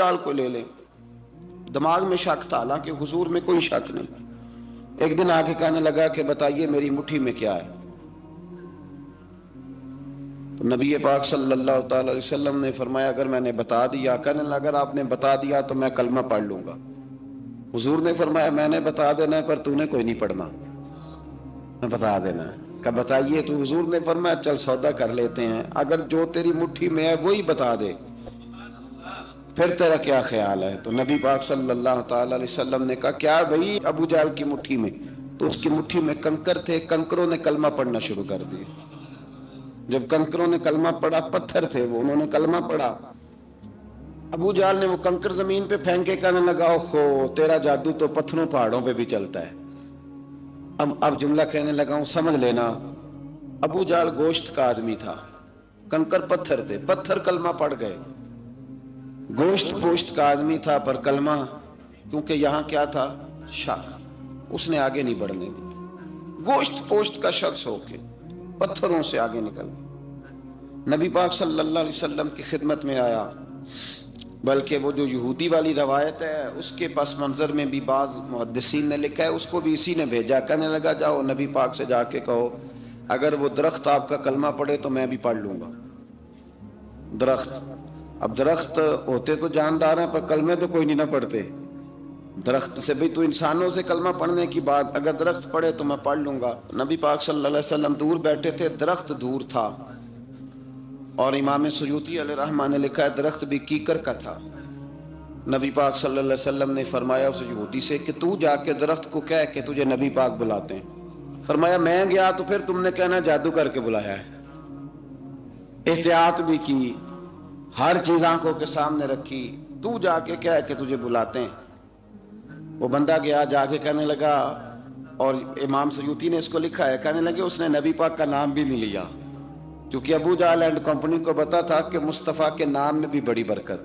جال کو لے لیں. دماغ میں شک تھا، حالانکہ حضور میں کوئی شک نہیں. ایک دن آ کے کہنے لگا کہ بتائیے میری مٹھی میں کیا ہے. تو نبی پاک صلی اللہ تعالی علیہ وسلم نے فرمایا اگر میں نے بتا دیا، کہنے لگا اگر آپ نے بتا دیا تو میں کلمہ پڑھ لوں گا. حضور نے فرمایا میں نے بتا دینا ہے پر تو نے کوئی نہیں پڑھنا، میں بتا دینا ہے. کہ بتائیے. تو حضور نے فرمایا چل سودا کر لیتے ہیں، اگر جو تیری مٹھی میں ہے وہی بتا دے پھر تیرا کیا خیال ہے. تو نبی پاک صلی اللہ تعالی علیہ وسلم نے کہا کیا بھئی ابو جہل کی مٹھی میں؟ تو اس کی مٹھی میں کنکر تھے، کنکروں نے کلمہ پڑھنا شروع کر دیا. جب کنکروں نے کلمہ پڑھا، پتھر تھے وہ، انہوں نے کلمہ پڑھا. ابو جہل نے وہ کنکر زمین پہ پھینکے، کہنے لگا اوہو تیرا جادو تو پتھروں پہاڑوں پہ بھی چلتا ہے. اب جملہ کہنے لگا ہوں سمجھ لینا. ابو جہل گوشت کا آدمی تھا، کنکر پتھر تھے، پتھر کلمہ پڑھ گئے. گوشت پوشت کا آدمی تھا پر کلمہ، کیونکہ یہاں کیا تھا؟ شک. اس نے آگے نہیں بڑھنے دی. گوشت پوشت کا شخص ہو کے پتھروں سے آگے نکل نبی پاک صلی اللہ علیہ وسلم کی خدمت میں آیا. بلکہ وہ جو یہودی والی روایت ہے اس کے پس منظر میں بھی بعض محدثین نے لکھا ہے، اس کو بھی اسی نے بھیجا. کہنے لگا جاؤ نبی پاک سے جا کے کہو اگر وہ درخت آپ کا کلمہ پڑھے تو میں بھی پڑھ لوں گا. درخت، اب درخت ہوتے تو جاندار ہیں پر کلمے تو کوئی نہیں نہ پڑھتے. درخت سے بھی تو انسانوں سے کلمہ پڑھنے کی بات، اگر درخت پڑھے تو میں پڑھ لوں گا. نبی پاک صلی اللہ علیہ وسلم دور بیٹھے تھے، درخت دور تھا. اور امام سیوطی علیہ رحمہ نے لکھا ہے درخت بھی کیکر کا تھا. نبی پاک صلی اللہ علیہ وسلم نے فرمایا اس یہودی سے کہ تو جا کے درخت کو کہہ کہ تجھے نبی پاک بلاتے ہیں. فرمایا میں گیا تو پھر تم نے کہنا جادو کر کے بلایا ہے. احتیاط بھی کی، ہر چیز آنکھوں کے سامنے رکھی. تو جا کے کہہ کہ تجھے بلاتے ہیں. وہ بندہ گیا، جا کے کہنے لگا، اور امام سیوطی نے اس کو لکھا ہے، کہنے لگے اس نے نبی پاک کا نام بھی نہیں لیا، کیونکہ ابو جہل اینڈ کمپنی کو پتا تھا کہ مصطفیٰ کے نام میں بھی بڑی برکت.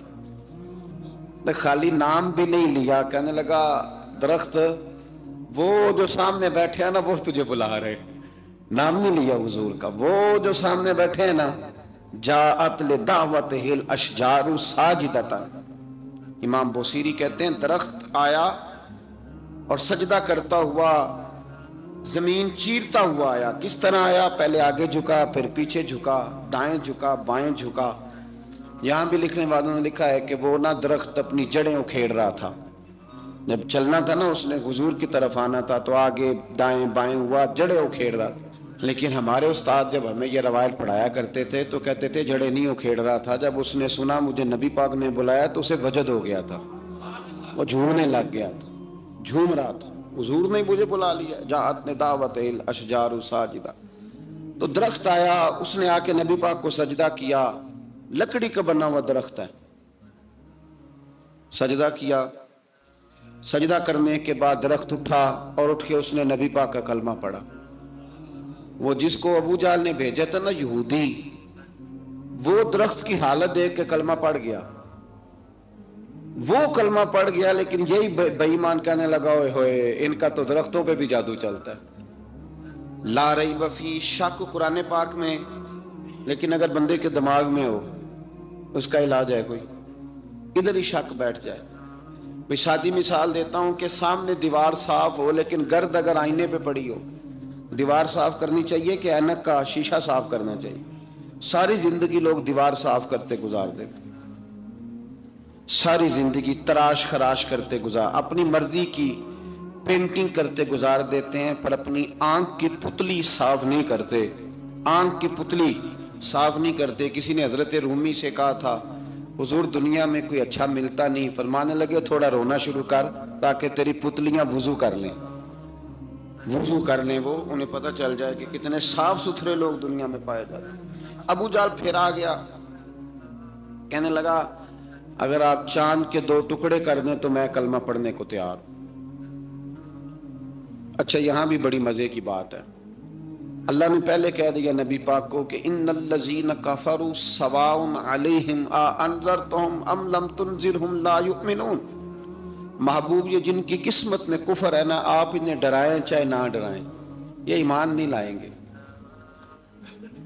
خالی نام بھی نہیں لیا. کہنے لگا درخت وہ جو سامنے بیٹھے ہیں نا وہ تجھے بلا رہے. نام نہیں لیا حضور کا. وہ جو سامنے بیٹھے ہیں نا، جاءت لدعوتہ الاشجار ساجدۃ. امام بوصیری کہتے ہیں درخت آیا اور سجدہ کرتا ہوا، زمین چیرتا ہوا آیا. کس طرح آیا؟ پہلے آگے جھکا، پھر پیچھے جھکا، دائیں جھکا، بائیں جھکا. یہاں بھی لکھنے والوں نے لکھا ہے کہ وہ نہ درخت اپنی جڑیں اکھیڑ رہا تھا. جب چلنا تھا نا اس نے حضور کی طرف آنا تھا تو آگے دائیں بائیں ہوا، جڑیں اکھیڑ رہا تھا. لیکن ہمارے استاد جب ہمیں یہ روایت پڑھایا کرتے تھے تو کہتے تھے جڑیں نہیں اکھیڑ رہا تھا. جب اس نے سنا مجھے نبی پاک نے بلایا تو اسے وجد ہو گیا تھا، وہ جھومنے لگ گیا تھا، جھوم رہا تھا. حضور نے مجھے بلا لیا، جاءت لدعوتہ الاشجار ساجدہ. تو درخت آیا، اس نے آ کے نبی پاک کو سجدہ کیا. لکڑی کا بنا ہوا درخت ہے. سجدہ کیا. سجدہ کرنے کے بعد درخت اٹھا اور اٹھ کے اس نے نبی پاک کا کلمہ پڑھا. وہ جس کو ابو جہل نے بھیجا تھا نا یہودی، وہ درخت کی حالت دیکھ کے کلمہ پڑھ گیا. وہ کلمہ پڑھ گیا، لیکن یہی بے ایمان کہنے لگا ہوئے ہوئے ان کا تو درختوں پہ بھی جادو چلتا ہے. لا ریب فی، شک قرآن پاک میں، لیکن اگر بندے کے دماغ میں ہو اس کا علاج ہے کوئی، ادھر ہی شک بیٹھ جائے. میں سادی مثال دیتا ہوں کہ سامنے دیوار صاف ہو لیکن گرد اگر آئینے پہ پڑی ہو. دیوار صاف کرنی چاہیے کہ اینک کا شیشہ صاف کرنا چاہیے؟ ساری زندگی لوگ دیوار صاف کرتے گزار دیتے، ساری زندگی تراش خراش کرتے گزار، اپنی مرضی کی پینٹنگ کرتے گزار دیتے ہیں، پر اپنی آنکھ کی پتلی صاف نہیں کرتے. آنکھ کی پتلی صاف نہیں کرتے. کسی نے حضرت رومی سے کہا تھا حضور دنیا میں کوئی اچھا ملتا نہیں. فرمانے لگے تھوڑا رونا شروع کر تاکہ تیری پتلیاں وضو کر لیں، وضو کر لیں. وہ انہیں پتہ چل جائے کہ کتنے صاف ستھرے لوگ دنیا میں پائے جاتے ہیں. ابو جہل پھر آ گیا، کہنے لگا اگر آپ چاند کے 2 ٹکڑے کر دیں تو میں کلمہ پڑھنے کو تیار ہوں. اچھا یہاں بھی بڑی مزے کی بات ہے. اللہ نے پہلے کہہ دیا نبی پاک کو کہ ان الذین کفروا سواء علیہم اانذرتہم ام لم تنذرہم لا یؤمنون. محبوب یہ جن کی قسمت میں کفر ہے نا، آپ انہیں ڈرائیں چاہے نہ ڈرائیں، یہ ایمان نہیں لائیں گے.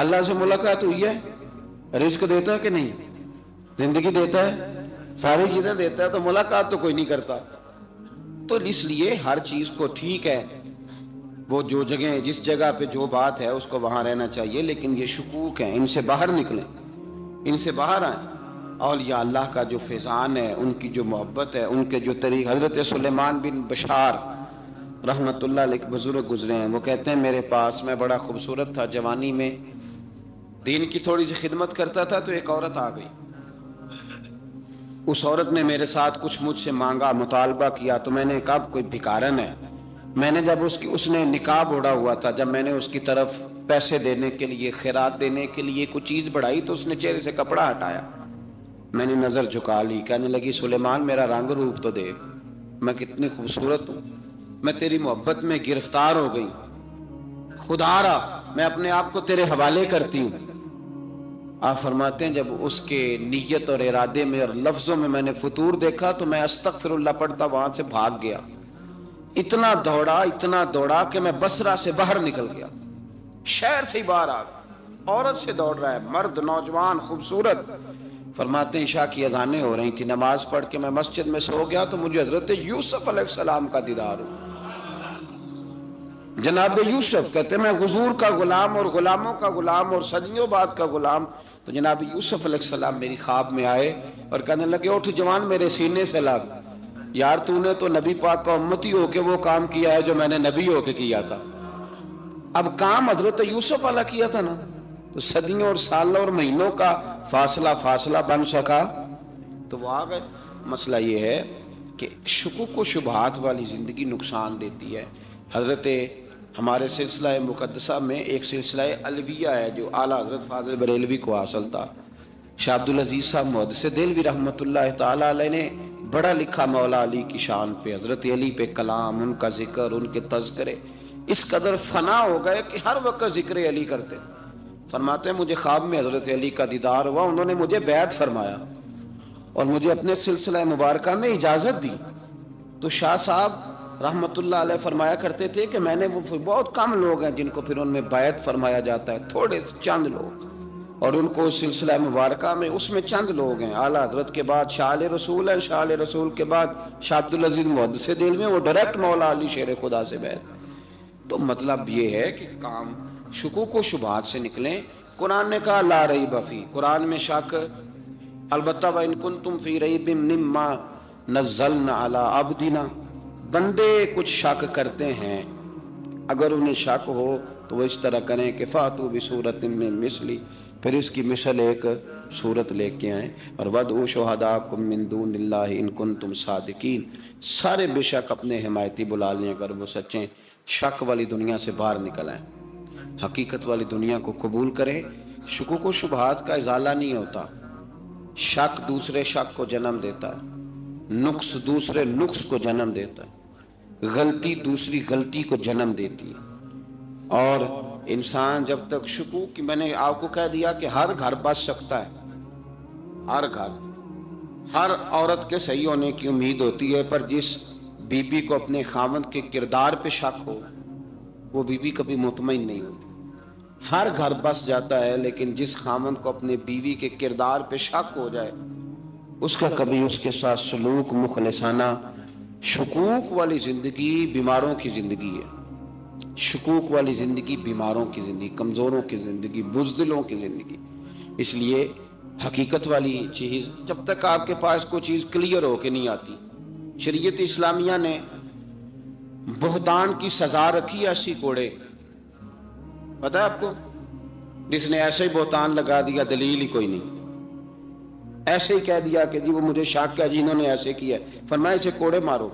اللہ سے ملاقات ہوئی ہے؟ رزق دیتا ہے کہ نہیں؟ زندگی دیتا ہے، ساری چیزیں دیتا ہے، تو ملاقات تو کوئی نہیں کرتا۔ تو اس لیے ہر چیز کو ٹھیک ہے، وہ جو جگہ جس جگہ پہ جو بات ہے اس کو وہاں رہنا چاہیے، لیکن یہ شکوک ہیں، ان سے باہر نکلیں، ان سے باہر آئیں۔ اولیاء اللہ کا جو فیضان ہے، ان کی جو محبت ہے، ان کے جو طریق، حضرت سلیمان بن بشار رحمت اللہ علیہ بزرگ گزرے ہیں، وہ کہتے ہیں میرے پاس، میں بڑا خوبصورت تھا جوانی میں، دین کی تھوڑی سی خدمت کرتا تھا، تو ایک عورت آ گئی، اس عورت نے میرے ساتھ کچھ مجھ سے مانگا، مطالبہ کیا، تو میں نے کہا کوئی بھکارن ہے۔ میں نے جب اس نے نقاب اوڑھا ہوا تھا، جب میں نے اس کی طرف پیسے دینے کے لیے، خیرات دینے کے لیے کوئی چیز بڑھائی، تو اس نے چہرے سے کپڑا ہٹایا، میں نے نظر جھکا لی، کہنے لگی سلیمان میرا رنگ روپ تو دیکھ، میں کتنی خوبصورت ہوں، میں تیری محبت میں گرفتار ہو گئی، خدا را میں اپنے آپ کو تیرے حوالے کرتی ہوں۔ آپ فرماتے ہیں جب اس کے نیت اور ارادے میں اور لفظوں میں میں نے فطور دیکھا، تو میں استغفر اللہ پڑھتا وہاں سے بھاگ گیا، اتنا دوڑا کہ میں بصرہ سے باہر نکل گیا، شہر سے ہی باہر آ گیا، عورت سے دوڑ رہا ہے، مرد نوجوان خوبصورت۔ فرماتے ہیں عشاء کی اذانیں ہو رہی تھی، نماز پڑھ کے میں مسجد میں سو گیا، تو مجھے حضرت یوسف علیہ السلام کا دیدار ہوا۔ جناب یوسف کہتے ہیں میں حضور کا غلام اور غلاموں کا غلام اور صدیوں بعد کا غلام، تو جناب یوسف علیہ السلام میری خواب میں آئے اور کہنے لگے اٹھ جوان میرے سینے سے لگ، یار تو نے تو نبی پاک کا امتی ہو کے وہ کام کیا ہے جو میں نے نبی ہو کے کیا تھا۔ اب کام حضرت یوسف والا کیا تھا نا، تو صدیوں اور سالوں اور مہینوں کا فاصلہ بن سکا، تو وہ آ گئے۔ مسئلہ یہ ہے کہ شکوک و شبہات والی زندگی نقصان دیتی ہے۔ حضرت ہمارے سلسلہ مقدسہ میں ایک سلسلہ علویہ ہے جو اعلیٰ حضرت فاضل بریلوی کو حاصل تھا، شاہ عبدالعزیز صاحب محدث دہلوی رحمۃ اللہ تعالیٰ علیہ نے بڑا لکھا مولا علی کی شان پہ، حضرت علی پہ کلام، ان کا ذکر، ان کے تذکرے اس قدر فنا ہو گئے کہ ہر وقت ذکر علی کرتے۔ فرماتے ہیں مجھے خواب میں حضرت علی کا دیدار ہوا، انہوں نے مجھے بیعت فرمایا اور مجھے اپنے سلسلہ مبارکہ میں اجازت دی۔ تو شاہ صاحب رحمت اللہ علیہ فرمایا کرتے تھے کہ میں نے وہ بہت کم لوگ ہیں جن کو پھر ان میں بیعت فرمایا جاتا ہے، تھوڑے چند لوگ، اور ان کو سلسلہ مبارکہ میں اس میں چند لوگ ہیں، اعلیٰ حضرت کے بعد شاہ رسول ہیں، شاہ رسول کے بعد شاہ عبدالعزیز محدث دہلوی ہیں، وہ ڈائریکٹ مولا علی شیر خدا سے بیعت۔ تو مطلب یہ ہے کہ کام شکوک و شبہات سے نکلیں۔ قرآن نے کہا لا ریب فیہ، قرآن میں شک البتہ وَإِن كُنتُمْ فِي رَيْبٍ مِّمَّا نَزَّلْنَا عَلَىٰ عَبْدِنَا، بندے کچھ شک کرتے ہیں، اگر انہیں شک ہو تو وہ اس طرح کریں کہ فَأْتُوا بِسُورَةٍ مِّن مِّثْلِهِ، پھر اس کی مثل ایک صورت لے کے آئیں، اور وَادْعُوا شُهَدَاءَكُم مِّن دُونِ اللَّهِ إِن كُنتُمْ صَادِقِينَ، سارے بے شک اپنے حمایتی بلا لیں اگر وہ سچیں۔ شک والی دنیا سے باہر نکل آئیں، حقیقت والی دنیا کو قبول کریں۔ شکوک و شبہات کا ازالہ نہیں ہوتا، شک دوسرے شک کو جنم دیتا ہے، نقص دوسرے نقص کو جنم دیتا ہے، غلطی دوسری غلطی کو جنم دیتی ہے، اور انسان جب تک شکوک کی، میں نے آپ کو کہہ دیا کہ ہر گھر بس سکتا ہے، ہر گھر، ہر عورت کے صحیح ہونے کی امید ہوتی ہے، پر جس بی بی کو اپنے خاوند کے کردار پہ شک ہو وہ بی بی کبھی مطمئن نہیں ہوتی۔ ہر گھر بس جاتا ہے، لیکن جس خاوند کو اپنے بیوی کے کردار پہ شک ہو جائے اس کا کبھی اس کے ساتھ سلوک مخلصانہ۔ شکوک والی زندگی بیماروں کی زندگی ہے، شکوک والی زندگی بیماروں کی زندگی، کمزوروں کی زندگی، بزدلوں کی زندگی۔ اس لیے حقیقت والی چیز جب تک آپ کے پاس کوئی چیز کلیئر ہو کے نہیں آتی، شریعت اسلامیہ نے بہتان کی سزا رکھی ہے 80 کوڑے، پتہ ہے آپ کو؟ جس نے ایسے ہی بہتان لگا دیا، دلیل ہی کوئی نہیں، ایسے ہی کہہ دیا کہ جی وہ مجھے شک ہے جی انہوں نے ایسے کیا ہے، فرمایا اسے کوڑے مارو۔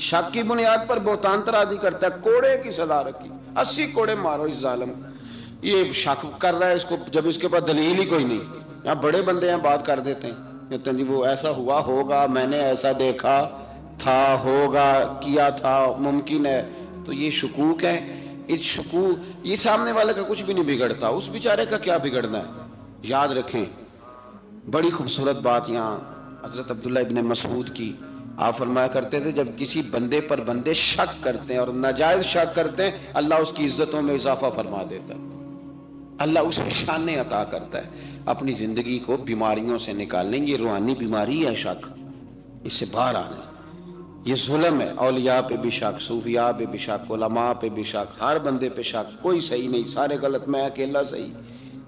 شک کی بنیاد پر بہتان ترازی کرتا ہے، کوڑے کی سزا رکھی، 80 کوڑے مارو اس ظالم کو۔ یہ شک کر رہا ہے اس کو، جب اس کے پاس دلیل ہی کوئی نہیں۔ یہاں بڑے بندے ہیں بات کر دیتے ہیں، کہتے ہیں جی وہ ایسا ہوا ہوگا، میں نے ایسا دیکھا تھا، ہوگا، کیا تھا، ممکن ہے۔ تو یہ شکوک ہے۔ اس شکوک، یہ سامنے والے کا کچھ بھی نہیں بگڑتا، اس بیچارے کا کیا بگڑنا ہے؟ یاد رکھیں، بڑی خوبصورت بات یہاں حضرت عبداللہ ابن مسعود کی، آپ فرمایا کرتے تھے جب کسی بندے پر بندے شک کرتے ہیں اور ناجائز شک کرتے ہیں، اللہ اس کی عزتوں میں اضافہ فرما دیتا ہے۔ اللہ اسے شانیں عطا کرتا ہے اپنی زندگی کو بیماریوں سے نکالنے. یہ روحانی بیماری ہے شک، اس سے باہر آنا. یہ ظلم ہے، اولیاء پہ بھی شک، صوفیاء پہ بھی شک، علماء پہ بھی شک، ہر بندے پہ شک، کوئی صحیح نہیں، سارے غلط، میں اکیلا صحیح.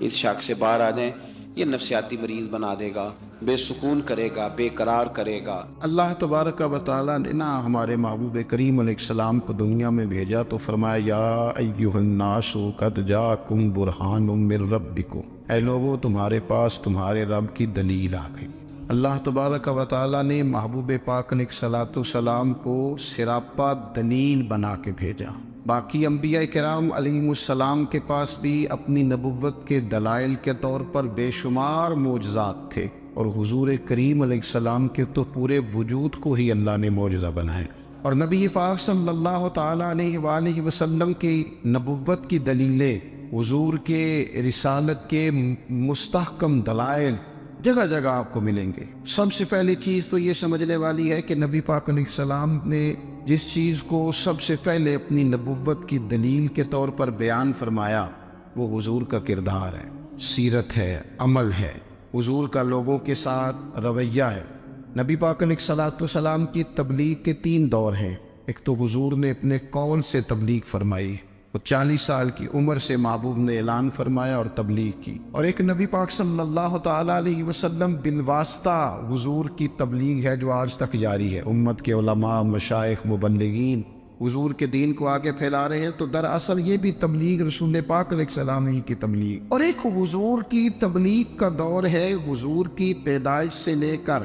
اس شک سے باہر آ جائیں. یہ نفسیاتی مریض بنا دے گا، بے سکون کرے گا، بے قرار کرے گا. اللہ تبارک و تعالیٰ نے ہمارے محبوب کریم علیہ السلام کو دنیا میں بھیجا تو فرمایا یا ایھا الناس قد جاءکم برہان من ربکم، اے لوگو تمہارے پاس تمہارے رب کی دلیل آ گئی. اللہ تبارک و تعالیٰ نے محبوب پاک علیہ السلام کو سراپا دلیل بنا کے بھیجا. باقی انبیاء کرام علیہم السلام کے پاس بھی اپنی نبوت کے دلائل کے طور پر بے شمار معجزات تھے، اور حضور کریم علیہ السلام کے تو پورے وجود کو ہی اللہ نے معجزہ بنایا. اور نبی پاک صلی اللہ تعالیٰ علیہ وآلہ وسلم کی نبوت کی دلیلیں، حضور کے رسالت کے مستحکم دلائل جگہ جگہ آپ کو ملیں گے. سب سے پہلی چیز تو یہ سمجھنے والی ہے کہ نبی پاک علیہ السلام نے جس چیز کو سب سے پہلے اپنی نبوت کی دلیل کے طور پر بیان فرمایا وہ حضور کا کردار ہے، سیرت ہے، عمل ہے، حضور کا لوگوں کے ساتھ رویہ ہے. نبی پاک علیہ السلام کی تبلیغ کے 3 دور ہیں. ایک تو حضور نے اپنے قول سے تبلیغ فرمائی، وہ 40 سال کی عمر سے محبوب نے اعلان فرمایا اور تبلیغ کی. اور ایک نبی پاک صلی اللہ تعالیٰ علیہ وسلم بالواسطہ حضور کی تبلیغ ہے جو آج تک جاری ہے. امت کے علماء، مشائخ، مبلغین حضور کے دین کو آگے پھیلا رہے ہیں، تو دراصل یہ بھی تبلیغ رسول پاک علیہ السلام ہی کی تبلیغ. اور ایک حضور کی تبلیغ کا دور ہے حضور کی پیدائش سے لے کر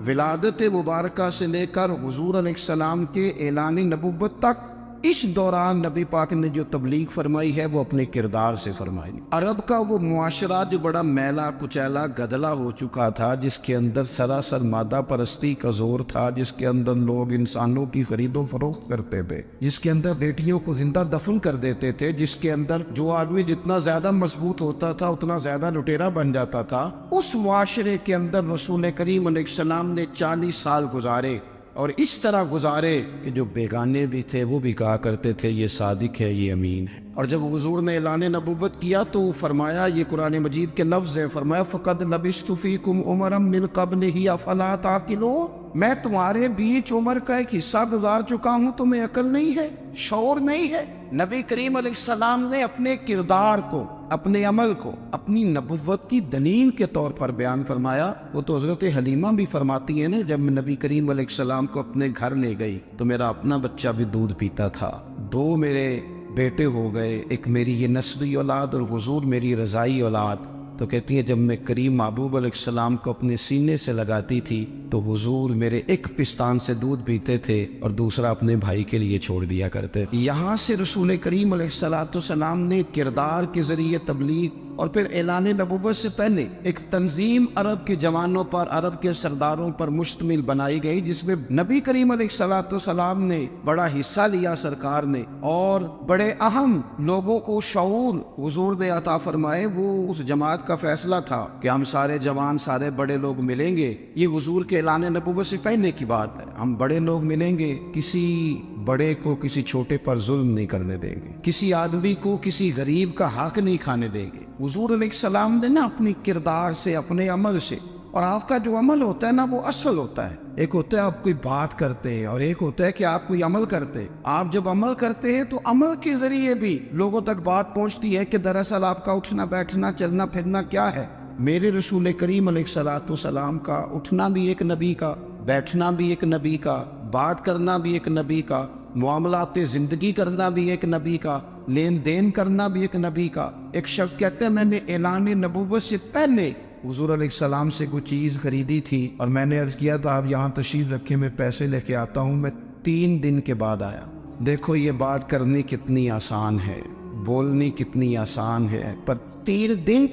ولادت مبارکہ سے لے کر حضور علیہ السلام کے اعلان نبوت تک. اس دوران نبی پاک نے جو تبلیغ فرمائی ہے وہ اپنے کردار سے فرمائی. عرب کا وہ معاشرہ جو بڑا میلا کچیلا گدلا ہو چکا تھا، جس کے اندر سراسر مادہ پرستی کا زور تھا، جس کے اندر لوگ انسانوں کی خرید و فروخت کرتے تھے، جس کے اندر بیٹیوں کو زندہ دفن کر دیتے تھے، جس کے اندر جو آدمی جتنا زیادہ مضبوط ہوتا تھا اتنا زیادہ لٹیرا بن جاتا تھا، اس معاشرے کے اندر رسول کریم علیہ السلام نے 40 سال گزارے. اور اس طرح گزارے کہ جو بیگانے بھی تھے وہ بھی کہا کرتے تھے یہ صادق ہے، یہ امین ہے. اور جب حضور نے اعلان نبوت کیا تو فرمایا، یہ قرآن مجید کے لفظ ہیں، فرمایا فَقَدْ لَبِثْتُ فِيكُمْ عُمَرًا مِّن قَبْلِهِ أَفَلَا تَعْقِلُونَ، میں تمہارے بیچ عمر کا ایک حصہ گزار چکا ہوں، تمہیں عقل نہیں ہے، شعور نہیں ہے. نبی کریم علیہ السلام نے اپنے کردار کو، اپنے عمل کو اپنی نبوت کی دلیل کے طور پر بیان فرمایا. وہ تو حضرت حلیمہ بھی فرماتی ہیں نا، جب نبی کریم علیہ السلام کو اپنے گھر لے گئی تو میرا اپنا بچہ بھی دودھ پیتا تھا، 2 میرے بیٹے ہو گئے، ایک میری یہ نسبی اولاد اور حضور میری رضائی اولاد. تو کہتی ہیں جب میں کریم محبوب علیہ السلام کو اپنے سینے سے لگاتی تھی تو حضور میرے ایک پستان سے دودھ پیتے تھے اور دوسرا اپنے بھائی کے لیے چھوڑ دیا کرتے. یہاں سے رسول کریم علیہ السلام نے کردار کے ذریعے تبلیغ اور پھر اعلان نبوت سے پہلے ایک تنظیم عرب کے جوانوں پر، عرب کے سرداروں پر مشتمل بنائی گئی، جس میں نبی کریم علیہ السلام نے بڑا حصہ لیا سرکار نے، اور بڑے اہم لوگوں کو شعور حضور نے عطا فرمائے. وہ اس جماعت کا فیصلہ تھا کہ ہم سارے جوان، سارے بڑے لوگ ملیں گے. یہ حضور کے اعلان نبوت سے پہلے کی بات ہے. ہم بڑے لوگ ملیں گے، کسی بڑے کو کسی چھوٹے پر ظلم نہیں کرنے دیں گے، کسی آدمی کو کسی غریب کا حق نہیں کھانے دیں گے. حضور علیہ السلام نے اپنی کردار سے، اپنے عمل سے، اور آپ کا جو عمل ہوتا ہے وہ اصل ہوتا ہے. ایک ہوتا ہے آپ کوئی بات کرتے ہیں اور ایک ہوتا ہے کہ آپ کوئی عمل کرتے ہیں. آپ جب عمل کرتے ہیں تو عمل کے ذریعے بھی لوگوں تک بات پہنچتی ہے کہ دراصل آپ کا اٹھنا بیٹھنا چلنا پھرنا کیا ہے. میرے رسول کریم علیہ السلام کا اٹھنا بھی ایک نبی کا، بیٹھنا بھی ایک نبی کا، بات کرنا بھی ایک نبی کا، معاملات زندگی کرنا بھی ایک نبی کا، لین دین کرنا بھی ایک نبی کا. ایک شخص کہتے ہیں میں نے اعلان نبوت سے پہلے حضور علیہ السلام سے کوئی چیز خریدی تھی اور میں نے عرض کیا تھا آپ یہاں تشریف رکھے، میں پیسے لے کے آتا ہوں. میں 3 دن کے بعد آیا. دیکھو یہ بات کرنی کتنی آسان ہے، بولنی کتنی آسان ہے، پر 3 دن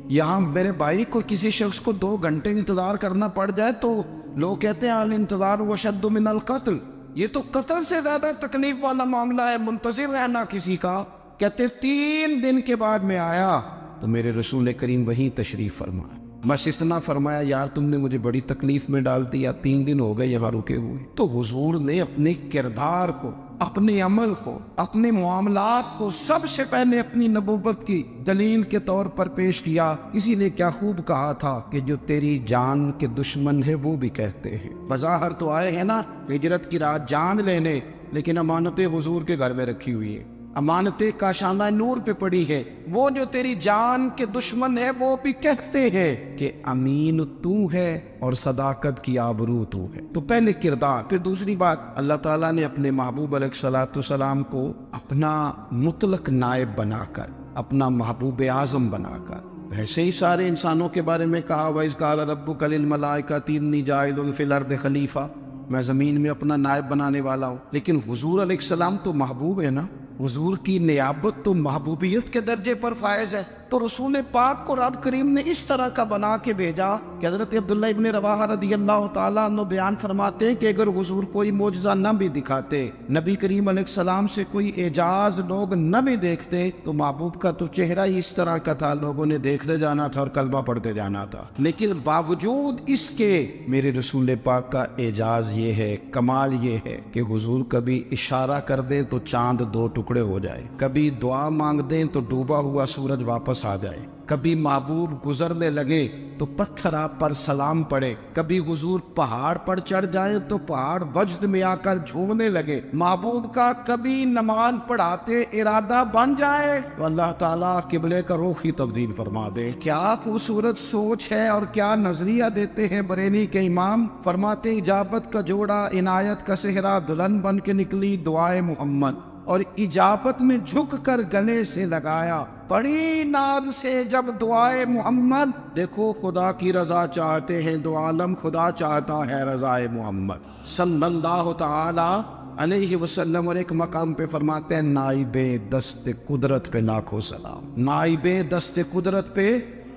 یہاں میرے بھائی کو کسی شخص کو 2 گھنٹے انتظار کرنا پڑ جائے تو لوگ کہتے ہیں الانتظار وشد من القتل، یہ تو قتل سے زیادہ تکلیف والا معاملہ ہے منتظر رہنا کسی کا. کہتے 3 دن کے بعد میں آیا تو میرے رسول کریم وہیں تشریف فرمایا. بس اتنا فرمایا یار تم نے مجھے بڑی تکلیف میں ڈال دیا، 3 دن ہو گئے یہاں رکے ہوئے. تو حضور نے اپنے کردار کو، اپنے عمل کو، اپنے معاملات کو سب سے پہلے اپنی نبوت کی دلیل کے طور پر پیش کیا۔ کسی نے کیا خوب کہا تھا کہ جو تیری جان کے دشمن ہے وہ بھی کہتے ہیں، بظاہر تو آئے ہیں نا ہجرت کی رات جان لینے، لیکن امانتیں حضور کے گھر میں رکھی ہوئی ہیں، امانتیں کاشانہ نور پہ پڑی ہے۔ وہ جو تیری جان کے دشمن ہے وہ بھی کہتے ہیں کہ امین تو ہے اور صداقت کی آبرو تو ہے۔ تو پہلے کردار، پھر دوسری بات، اللہ تعالیٰ نے اپنے محبوب علیہ السلام کو اپنا مطلق نائب بنا کر، اپنا محبوب اعظم بنا کر، ویسے ہی سارے انسانوں کے بارے میں کہا وَإِذْ قَالَ رَبُّكَ لِلْمَلَائِكَةِ إِنِّي جَاعِلٌ فِي الْأَرْضِ خَلِيفَةً، میں زمین میں اپنا نائب بنانے والا ہوں۔ لیکن حضور علیہ السلام تو محبوب ہے نا، حضور کی نیابت تو محبوبیت کے درجے پر فائز ہے۔ تو رسول پاک کو رب کریم نے اس طرح کا بنا کے بھیجا کہ حضرت عبداللہ ابن رواحہ رضی اللہ تعالیٰ عنہ بیان فرماتے ہیں کہ اگر حضور کوئی معجزہ نہ بھی دکھاتے، نبی کریم علیہ السلام سے کوئی اعجاز لوگ نہ بھی دیکھتے، تو محبوب کا تو چہرہ ہی اس طرح کا تھا، لوگوں نے دیکھتے جانا تھا اور کلمہ پڑھتے جانا تھا۔ لیکن باوجود اس کے میرے رسول پاک کا اعجاز یہ ہے، کمال یہ ہے کہ حضور کبھی اشارہ کر دیں تو چاند دو ٹکڑے ہو جائے، کبھی دعا مانگ دیں تو ڈوبا ہوا سورج واپس آ جائے، کبھی محبوب گزرنے لگے تو پتھر آپ پر سلام پڑے، کبھی حضور پہاڑ پر چڑھ جائے تو پہاڑ وجد میں آ کر جھومنے لگے، محبوب کا کبھی نماز پڑھاتے ارادہ بن جائے تو اللہ تعالیٰ قبلے کا رخ ہی تبدیل فرما دے۔ کیا خوبصورت سوچ ہے اور کیا نظریہ دیتے ہیں بریلی کے امام، فرماتے اجابت کا جوڑا عنایت کا صحرا دلہن بن کے نکلی دعائے محمد، اور اجابت میں جھک کر گلے سے لگایا بڑی ناز سے جب دعائے محمد، دیکھو خدا کی رضا چاہتے ہیں دو عالم، خدا چاہتا ہے رضائے محمد صلی اللہ تعالی علیہ وسلم۔ اور ایک مقام پہ فرماتے ہیں نائب دست قدرت پہ لاکھوں سلام، نائب دست قدرت پہ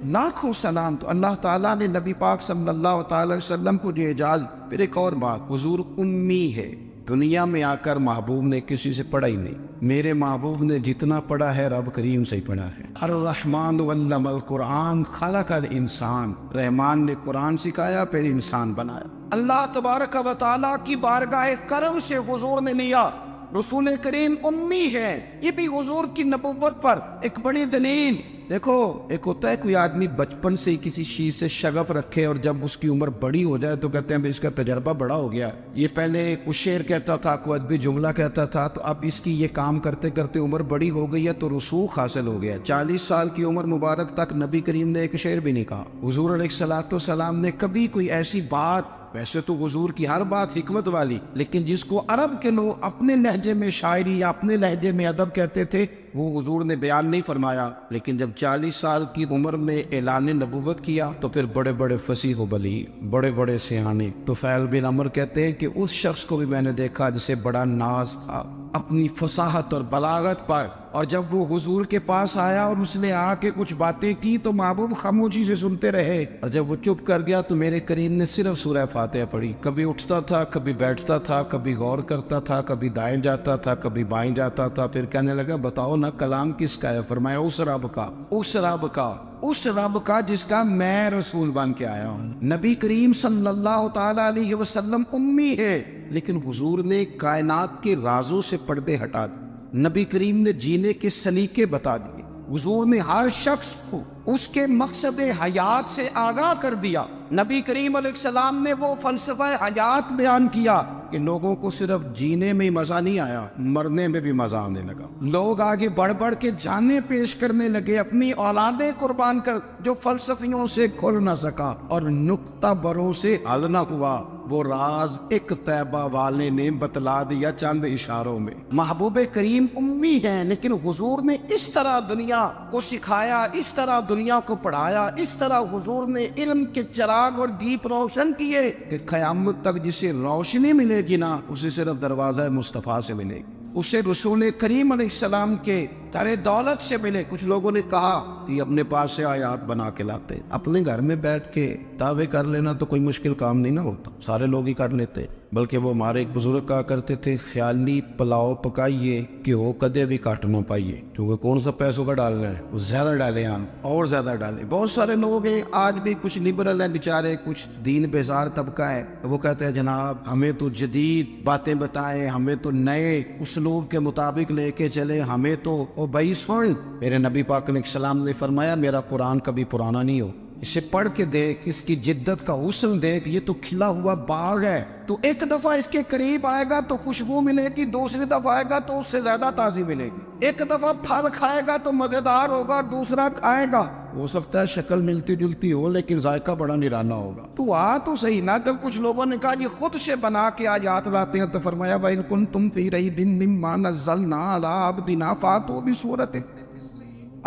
لاکھوں سلام۔ تو اللہ تعالیٰ نے نبی پاک صلی اللہ تعالی وسلم کو جو اعجاز۔ پھر ایک اور بات، حضور امی ہے، دنیا میں آ کر محبوب نے کسی سے پڑھا ہی نہیں، میرے محبوب نے جتنا پڑھا ہے رب کریم سے ہی پڑھا ہے۔ الرحمن علم القرآن خلق الانسان، رحمان نے قرآن سکھایا پھر انسان بنایا۔ اللہ تبارک و تعالیٰ کی بارگاہ کرم سے حضور نے لیا، رسول کریم امی ہے، یہ بھی حضور کی نبوت پر ایک بڑی دلیل۔ دیکھو ایک ہوتا ہے کوئی آدمی بچپن سے کسی چیز سے شغف رکھے اور جب اس کی عمر بڑی ہو جائے تو کہتے ہیں اس کا تجربہ بڑا ہو گیا، یہ پہلے کچھ شعر کہتا تھا، کوئی ادبی جملہ کہتا تھا، تو اب اس کی یہ کام کرتے کرتے عمر بڑی ہو گئی ہے تو رسوخ حاصل ہو گیا۔ 40 سال کی عمر مبارک تک نبی کریم نے ایک شعر بھی نہیں کہا، حضور علیہ السلام نے کبھی کوئی ایسی بات، ویسے تو حضور کی ہر بات حکمت والی، لیکن جس کو عرب کے لوگ اپنے لہجے میں شاعری یا اپنے لہجے میں ادب کہتے تھے وہ حضور نے بیان نہیں فرمایا۔ لیکن جب 40 سال کی عمر میں اعلان نبوت کیا تو پھر بڑے بڑے فصیح و بلیغ، بڑے بڑے سیانے، طفیل بن عمر کہتے ہیں کہ اس شخص کو بھی میں نے دیکھا جسے بڑا ناز تھا اپنی فصاحت اور بلاغت پر، اور جب وہ حضور کے پاس آیا اور اس نے آ کے کچھ باتیں کی تو محبوب خاموشی سے سنتے رہے، اور جب وہ چپ کر گیا تو میرے کریم نے صرف سورہ فاتحہ پڑھی، کبھی اٹھتا تھا، کبھی بیٹھتا تھا، کبھی غور کرتا تھا، کبھی دائیں جاتا تھا، کبھی بائیں جاتا تھا، پھر کہنے لگا بتاؤ نا کلام کس کا ہے؟ فرمایا اس رب کا، اس رب کا، اس رب کا جس کا میں رسول بن کے آیا ہوں۔ نبی کریم صلی اللہ تعالی علیہ وسلم امی ہے، لیکن حضور نے کائنات کے رازوں سے پردے ہٹا دیے، نبی کریم نے جینے کے سلیقے بتا دیے، حضور نے ہر شخص کو اس کے مقصد حیات سے آگاہ کر دیا۔ نبی کریم علیہ السلام نے وہ فلسفہ حیات بیان کیا کہ لوگوں کو صرف جینے میں مزہ نہیں آیا، مرنے میں بھی مزہ آنے لگا، لوگ آگے بڑھ بڑھ کے جانیں پیش کرنے لگے، اپنی اولادیں قربان کر، جو فلسفیوں سے کھل نہ سکا اور نکتہ بروں سے حل نہ ہوا، وہ راز ایک طیبہ والے نے بتلا دیا چند اشاروں میں۔ محبوب کریم امی ہیں، لیکن حضور نے اس طرح دنیا کو سکھایا، اس طرح دنیا کو پڑھایا، اس طرح حضور نے علم کے چراغ اور دیپ روشن کیے کہ قیامت تک جسے روشنی ملے گی نا، اسے صرف دروازہ مصطفیٰ سے ملے گی، اسے رسول کریم علیہ السلام کے سارے دولت سے ملے. کچھ لوگوں نے کہا کہ اپنے پاس سے آیات بنا کے لاتے. اپنے گھر میں بیٹھ کے دعوے کر لینا تو کوئی مشکل کام نہیں نا ہوتا, سارے لوگ ہی کر لیتے. بلکہ وہ ہمارے ایک بزرگ کہا کرتے تھے, خیالی پلاؤ پکائیے کہ وہ کدے بھی کاٹ نہ پائیے. کیونکہ کون سا پیسوں کا ڈالنا ہے, وہ زیادہ ڈالیں آپ اور زیادہ ڈالیں. بہت سارے لوگ ہیں آج بھی, کچھ لبرل ہیں بیچارے, کچھ دین بیزار طبقہ ہے, وہ کہتے ہیں جناب ہمیں تو جدید باتیں بتائیں, ہمیں تو نئے اسلوب کے مطابق لے کے چلے, ہمیں تو او بھائی سن, میرے نبی پاک علیہ السلام نے فرمایا میرا قرآن کبھی پرانا نہیں ہو, اسے پڑھ کے دیکھ, اس کی جدت کا حسن دیکھ, یہ تو کھلا ہوا باغ ہے. تو ایک دفعہ اس کے قریب آئے گا تو خوشبو ملے گی, دوسری دفعہ آئے گا تو اس سے زیادہ تازی ملے گی. ایک دفعہ پھل کھائے گا تو مزیدار ہوگا, دوسرا کھائے گا ہو سکتا ہے شکل ملتی جلتی ہو لیکن ذائقہ بڑا نرالا ہوگا. تو تو صحیح نا. جب کچھ لوگوں نے کہا یہ خود سے بنا کے آیات لاتے ہیں تو فرمایا وَإِن كُنتُمْ فِي رَيْبٍ مِّمَّا نَزَّلْنَا عَلَىٰ عَبْدِنَا فَأْتُوا بِسُورَةٍ,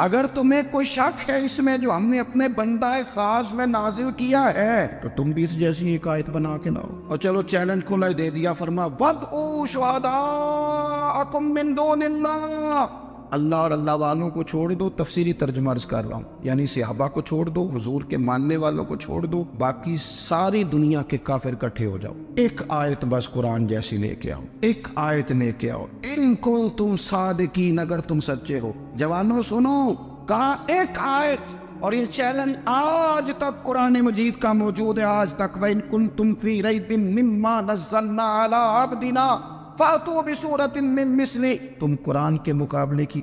اگر تمہیں کوئی شک ہے اس میں جو ہم نے اپنے بندہ خاص میں نازل کیا ہے تو تم بھی اس جیسی ایک آیت بنا کے لاؤ. اور چلو چیلنج کھلا دے دیا, فرما وَادْعُوا شُهَدَاءَكُم مِّن دُونِ اللَّهِ, اللہ اور اللہ والوں کو چھوڑ دو. تفسیری ترجمہ عرض کر رہا ہوں, یعنی صحابہ کو چھوڑ دو, حضور کے ماننے والوں کو چھوڑ دو, باقی ساری دنیا کے کافر اکٹھے ہو جاؤ, ایک آیت بس قرآن جیسی لے کے آؤ, ایک آیت لے کے آؤ. ان کنتم صادقین, اگر تم سچے ہو. جوانوں سنو, کہا ایک آیت, اور یہ چیلنج آج تک قرآن مجید کا موجود ہے, آج تک. وَإِن كُنتُمْ فِي رَيْبٍ مِّمَّا نَزَّلْنَا عَلَىٰ عَبْدِنَا فَأْتُوا بِسُورَةٍ مِّن مِّثْلِهِ, تم قرآن کے مقابلے کی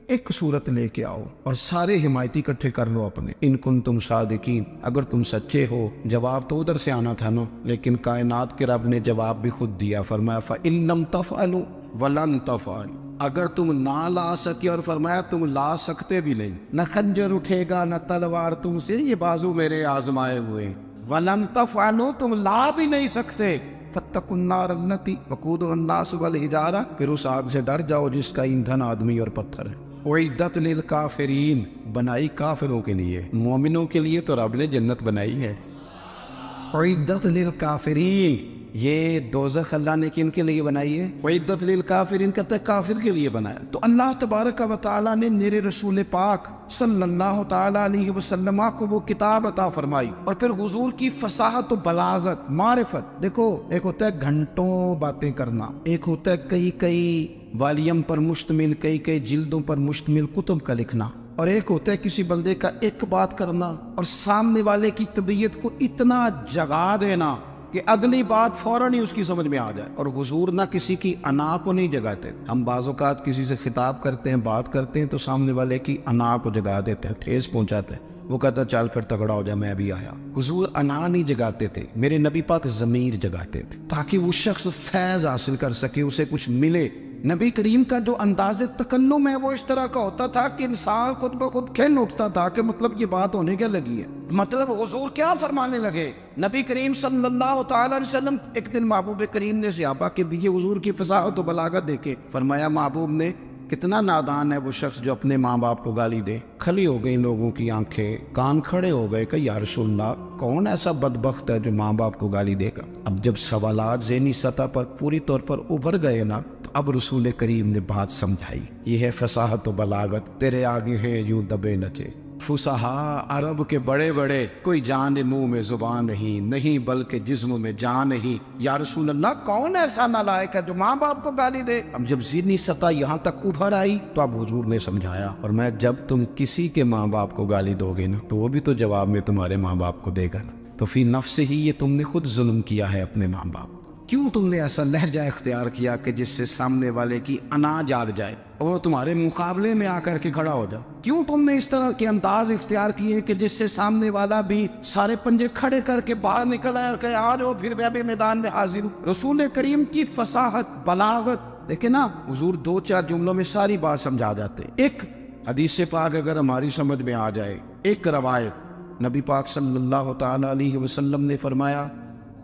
ایک صورت لے کے آؤ اور سارے حمایتی اکٹھے کر لو اپنے. ان کنتم صادقین, اگر تم سچے ہو. جواب تو ادھر سے آنا تھا نا, لیکن کائنات کے رب نے جواب بھی خود دیا, فرمایا فَإِن لَّمْ تَفْعَلُوا وَلَن تَفْعَلُوا, اگر تم نہ لا سکے, اور فرمایا تم لا سکتے بھی نہیں, نہ خنجر اٹھے گا نہ تلوار تم سے, یہ بازو میرے آزمائے ہوئے. وَلَن تَفْعَلُوا, تم لا بھی نہیں سکتے. فَاتَّقُوا النَّارَ الَّتِي وَقُودُهَا النَّاسُ وَالْحِجَارَةُ, پھر اس آگ سے ڈر جاؤ جس کا ایندھن آدمی اور پتھر ہے. اُعِدَّتْ لِلْكَافِرِينَ, بنائی کافروں کے لیے, مومنوں کے لیے تو رب نے جنت بنائی ہے. اُعِدَّتْ لِلْكَافِرِينَ, یہ دوزخ اللہ نے کن کے لیے بنائی ہے؟ اُعِدَّتْ لِلْكَافِرِينَ کہتے ہیں کافر کے لیے بنایا. تو اللہ تبارک و تعالیٰ نے میرے رسول پاک صلی اللہ تعالیٰ علیہ وسلم کو وہ کتاب عطا فرمائی, اور پھر حضور کی فصاحت و بلاغت, معرفت. دیکھو ایک ہوتا ہے گھنٹوں باتیں کرنا, ایک ہوتا ہے کئی والیم پر مشتمل, کئی جلدوں پر مشتمل کتب کا لکھنا, اور ایک ہوتا ہے کسی بندے کا ایک بات کرنا اور سامنے والے کی طبیعت کو اتنا جگا دینا کہ اگلی بات فوراً ہی اس کی سمجھ میں آ جائے. اور حضور نہ کسی کی انا کو نہیں جگاتے. ہم بعض اوقات کسی سے خطاب کرتے ہیں, بات کرتے ہیں تو سامنے والے کی انا کو جگا دیتے ہیں, ٹھیس پہنچاتے ہیں, وہ کہتا چل پھر تگڑا ہو جائے میں بھی آیا. حضور انا نہیں جگاتے تھے, میرے نبی پاک ضمیر جگاتے تھے تاکہ وہ شخص فیض حاصل کر سکے, اسے کچھ ملے. نبی کریم کا جو انداز تکلم ہے وہ اس طرح کا ہوتا تھا کہ انسان خود بخود کھل اٹھتا تھا کہ مطلب یہ بات ہونے کیا لگی ہے, مطلب حضور کیا فرمانے لگے. نبی کریم صلی اللہ تعالی علیہ وسلم, ایک دن محبوب کریم نے صحابہ کے دیے حضور کی فصاحت و بلاغت دیکھے, فرمایا محبوب نے کتنا نادان ہے وہ شخص جو اپنے ماں باپ کو گالی دے. کھلی ہو گئی لوگوں کی آنکھیں, کان کھڑے ہو گئے کہ یا رسول اللہ کون ایسا بدبخت ہے جو ماں باپ کو گالی دے گا. اب جب سوالات ذہنی سطح پر پوری طور پر ابھر گئے نا, تو اب رسول کریم نے بات سمجھائی. یہ ہے فصاحت و بلاغت, تیرے آگے ہے یوں دبے نچے. فصحا عرب کے بڑے بڑے, کوئی جان منہ میں زبان نہیں بلکہ جسم میں جان نہیں. یا رسول اللہ کون ایسا نالائق ہے جو ماں باپ کو گالی دے. اب جب ذہنی سطح یہاں تک ابھر آئی تو اب حضور نے سمجھایا, اور میں جب تم کسی کے ماں باپ کو گالی دو گے نا تو وہ بھی تو جواب میں تمہارے ماں باپ کو دے گا نا. تو فی نفس ہی یہ تم نے خود ظلم کیا ہے اپنے ماں باپ. کیوں تم نے ایسا لہجہ اختیار کیا کہ جس سے سامنے والے کی انا جاگ جائے اور تمہارے مقابلے میں آ کر کے کھڑا ہو جائے؟ کیوں تم نے اس طرح کے انداز اختیار کیے کہ جس سے سامنے والا بھی سارے پنجے کھڑے کر کے باہر نکل آیا کہ آ جاؤ پھر میں بھی میدان میں حاضر ہوں. رسول کریم کی فصاحت بلاغت دیکھیں نا, حضور 2-4 جملوں میں ساری بات سمجھا جاتے. ایک حدیث پاک اگر ہماری سمجھ میں آ جائے, ایک روایت, نبی پاک صلی اللہ تعالی علیہ وسلم نے فرمایا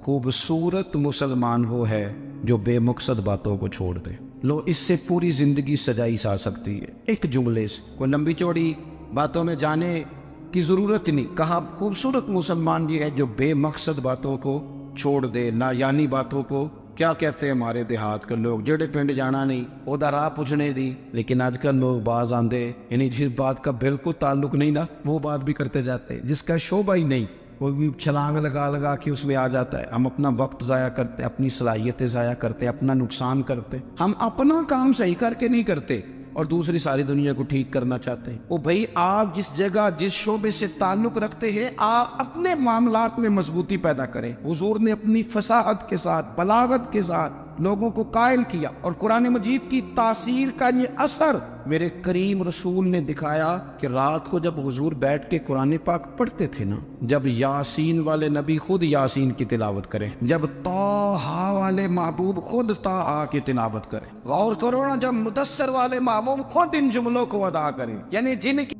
خوبصورت مسلمان وہ ہے جو بے مقصد باتوں کو چھوڑ دے. لو اس سے پوری زندگی سجائی جا سکتی ہے ایک جملے سے. کوئی لمبی چوڑی باتوں میں جانے کی ضرورت نہیں. کہا خوبصورت مسلمان یہ ہے جو بے مقصد باتوں کو چھوڑ دے, لا یعنی باتوں کو کیا کہتے ہیں ہمارے دیہات کے لوگ جڑے پنڈ جانا نہیں وہ راہ پوچھنے دی، لیکن آج کل لوگ باز آندے یعنی جس بات کا بالکل تعلق نہیں نا وہ بات بھی کرتے جاتے ہیں، جس کا شعبہ ہی نہیں وہ بھی چھلانگ لگا کے اس میں آ جاتا ہے۔ ہم اپنا وقت ضائع کرتے، اپنی صلاحیتیں ضائع کرتے، اپنا نقصان کرتے، ہم اپنا کام صحیح کر کے نہیں کرتے اور دوسری ساری دنیا کو ٹھیک کرنا چاہتے ہیں۔ وہ بھائی آپ جس جگہ جس شعبے سے تعلق رکھتے ہیں آپ اپنے معاملات میں مضبوطی پیدا کریں۔ حضور نے اپنی فصاحت کے ساتھ بلاغت کے ساتھ لوگوں کو قائل کیا، اور قرآن مجید کی تاثیر کا یہ اثر میرے کریم رسول نے دکھایا کہ رات کو جب حضور بیٹھ کے قرآن پاک پڑھتے تھے نا، جب یاسین والے نبی خود یاسین کی تلاوت کریں، جب طٰہٰ والے محبوب خود طٰہٰ کی تلاوت کریں، غور کرو نا جب مدثر والے محبوب خود ان جملوں کو ادا کریں، یعنی جن کی